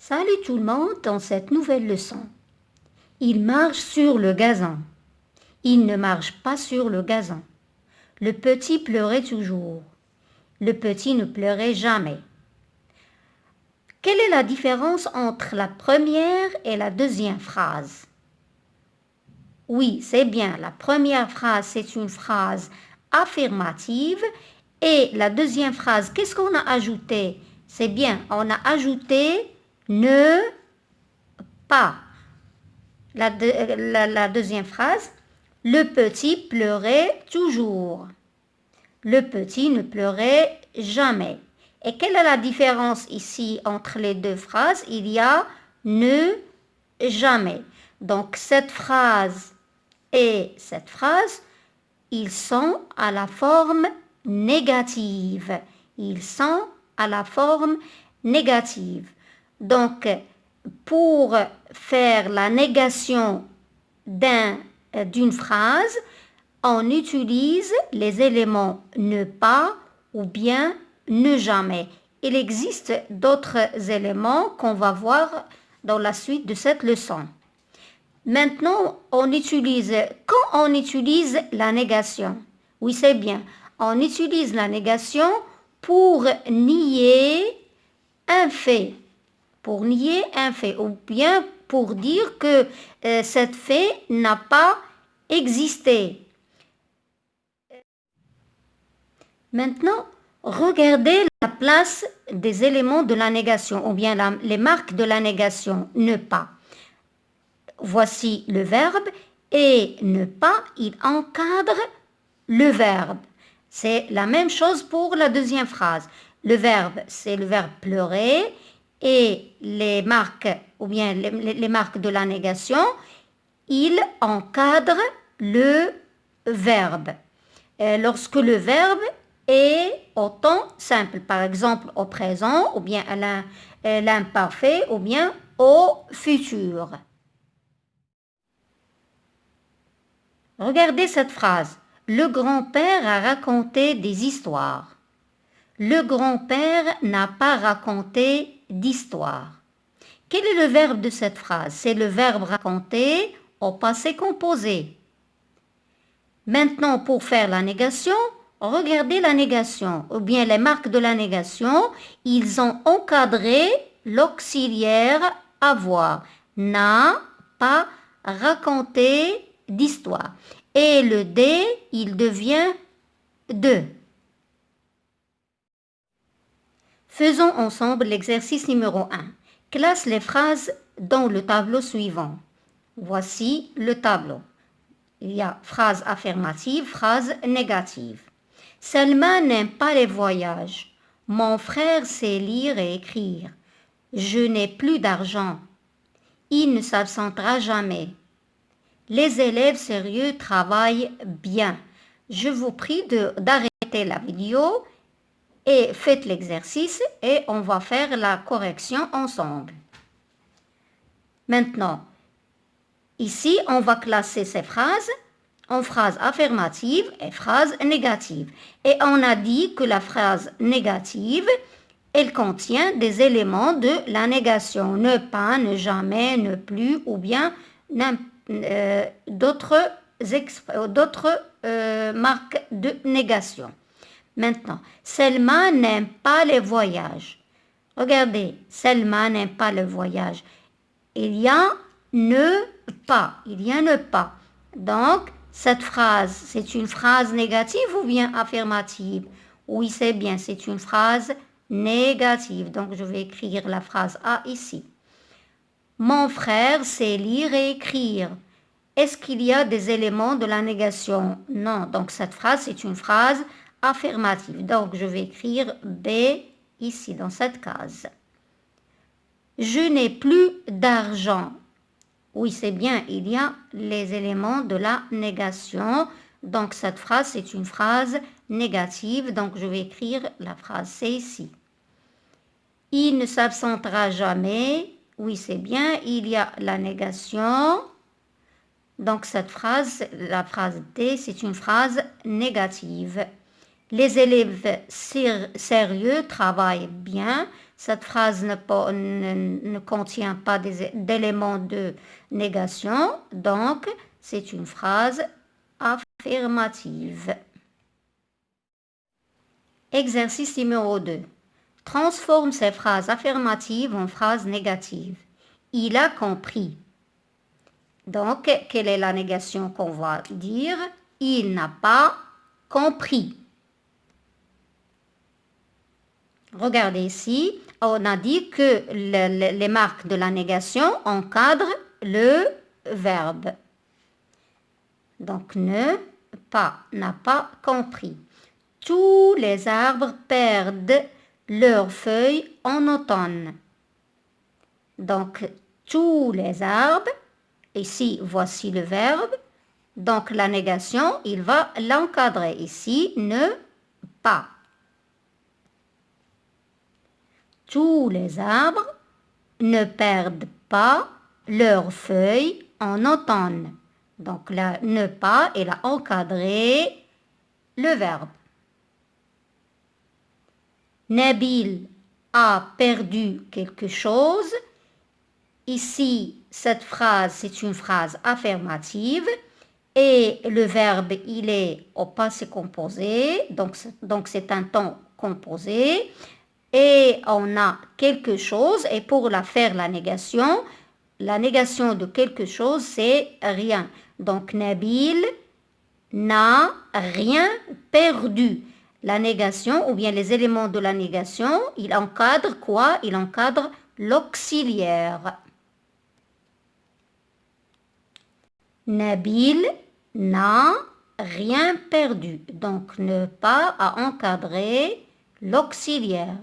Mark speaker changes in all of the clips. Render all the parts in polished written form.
Speaker 1: Salut tout le monde dans cette nouvelle leçon. Il marche sur le gazon. Il ne marche pas sur le gazon. Le petit pleurait toujours. Le petit ne pleurait jamais. Quelle est la différence entre la première et la deuxième phrase? Oui, c'est bien. La première phrase, c'est une phrase affirmative. Et la deuxième phrase, qu'est-ce qu'on a ajouté? C'est bien, on a ajouté ne pas. La deuxième phrase, le petit pleurait toujours. Le petit ne pleurait jamais. Et quelle est la différence ici entre les deux phrases? Il y a ne jamais. Donc cette phrase et cette phrase, ils sont à la forme négative. Ils sont à la forme négative. Donc, pour faire la négation d'une phrase, on utilise les éléments ne pas ou bien ne jamais. Il existe d'autres éléments qu'on va voir dans la suite de cette leçon. Maintenant, quand on utilise la négation, oui c'est bien, on utilise la négation pour nier un fait. Pour nier un fait ou bien pour dire que cet fait n'a pas existé. Maintenant, regardez la place des éléments de la négation ou bien les marques de la négation, ne pas. Voici le verbe et ne pas, il encadre le verbe. C'est la même chose pour la deuxième phrase. Le verbe, c'est le verbe pleurer et les marques ou bien les marques de la négation, il encadre le verbe. Lorsque le verbe est au temps simple, par exemple au présent ou bien à l'imparfait ou bien au futur. Regardez cette phrase. Le grand-père a raconté des histoires. Le grand-père n'a pas raconté d'histoire. Quel est le verbe de cette phrase? C'est le verbe raconter au passé composé. Maintenant, pour faire la négation, regardez la négation, ou bien les marques de la négation, ils ont encadré l'auxiliaire avoir. N'a pas raconté d'histoire. Et le D, il devient de. Faisons ensemble l'exercice numéro 1. Classe les phrases dans le tableau suivant. Voici le tableau. Il y a phrase affirmative, phrase négative. Selma n'aime pas les voyages. Mon frère sait lire et écrire. Je n'ai plus d'argent. Il ne s'absentera jamais. Les élèves sérieux travaillent bien. Je vous prie d'arrêter la vidéo et faites l'exercice et on va faire la correction ensemble. Maintenant, ici, on va classer ces phrases en phrases affirmatives et phrases négatives. Et on a dit que la phrase négative, elle contient des éléments de la négation. Ne pas, ne jamais, ne plus ou bien d'autres marques de négation. Maintenant, Selma n'aime pas les voyages. Regardez, Selma n'aime pas le voyage. Il y a ne pas. Il y a ne pas. Donc, cette phrase, c'est une phrase négative ou bien affirmative? Oui, c'est bien, c'est une phrase négative. Donc, je vais écrire la phrase A ici. Mon frère sait lire et écrire. Est-ce qu'il y a des éléments de la négation? Non. Donc, cette phrase, c'est une phrase affirmative. Donc, je vais écrire B ici, dans cette case. Je n'ai plus d'argent. Oui, c'est bien, il y a les éléments de la négation. Donc, cette phrase, c'est une phrase négative. Donc, je vais écrire la phrase C ici. Il ne s'absentera jamais. Oui, c'est bien, il y a la négation. Donc, cette phrase, la phrase D, c'est une phrase négative. Les élèves sérieux travaillent bien. Cette phrase ne contient pas d'éléments de négation, donc c'est une phrase affirmative. Exercice numéro 2. Transforme ces phrases affirmatives en phrases négatives. Il a compris. Donc, quelle est la négation qu'on va dire? Il n'a pas compris. Regardez ici, on a dit que les marques de la négation encadrent le verbe. Donc, ne pas, n'a pas compris. Tous les arbres perdent leurs feuilles en automne. Donc, tous les arbres, ici, voici le verbe. Donc, la négation, il va l'encadrer. Ici, ne pas. Tous les arbres ne perdent pas leurs feuilles en automne. Donc, là, ne pas, il a encadré le verbe. Nabil a perdu quelque chose. Ici, cette phrase, c'est une phrase affirmative et le verbe, il est au passé composé, donc c'est un temps composé et on a quelque chose et pour faire la négation de quelque chose, c'est rien. Donc, Nabil n'a rien perdu. La négation ou bien les éléments de la négation, il encadre quoi? Il encadre l'auxiliaire. Nabil n'a rien perdu. Donc, ne pas a encadré l'auxiliaire.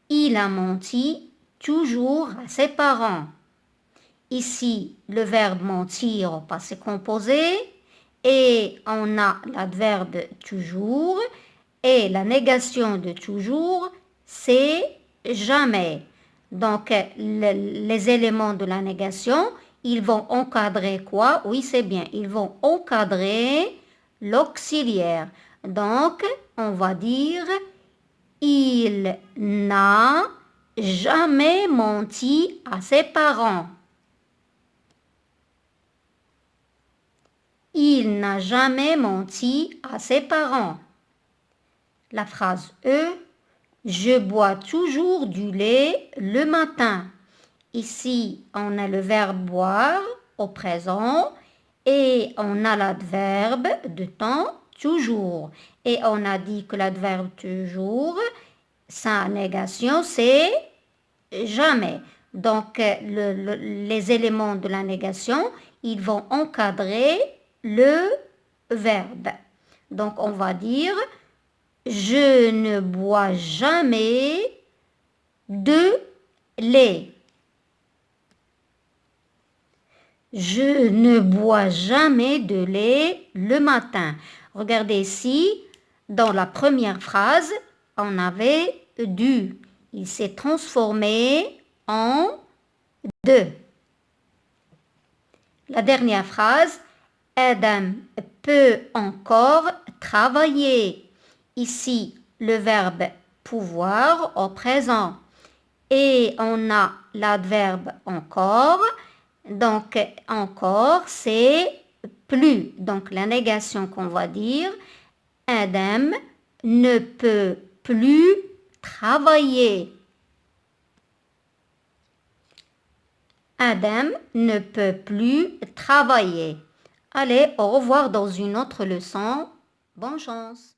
Speaker 1: Il a menti toujours à ses parents. Ici, le verbe mentir au passé composé et on a l'adverbe toujours et la négation de toujours, c'est jamais. Donc, les éléments de la négation, ils vont encadrer quoi? Oui, c'est bien. Ils vont encadrer l'auxiliaire. Donc, on va dire il n'a jamais menti à ses parents. Il n'a jamais menti à ses parents. La phrase E, je bois toujours du lait le matin. Ici, on a le verbe boire au présent et on a l'adverbe de temps toujours. Et on a dit que l'adverbe toujours, sa négation, c'est jamais. Donc, les éléments de la négation, ils vont encadrer le verbe. Donc, on va dire je ne bois jamais de lait. Je ne bois jamais de lait le matin. Regardez ici, dans la première phrase, on avait du. Il s'est transformé en de. La dernière phrase, Adam peut encore travailler. Ici, le verbe pouvoir au présent. Et on a l'adverbe encore. Donc, encore, c'est plus. Donc, la négation qu'on va dire, Adam ne peut plus travailler. Adam ne peut plus travailler. Allez, au revoir dans une autre leçon. Bonne chance.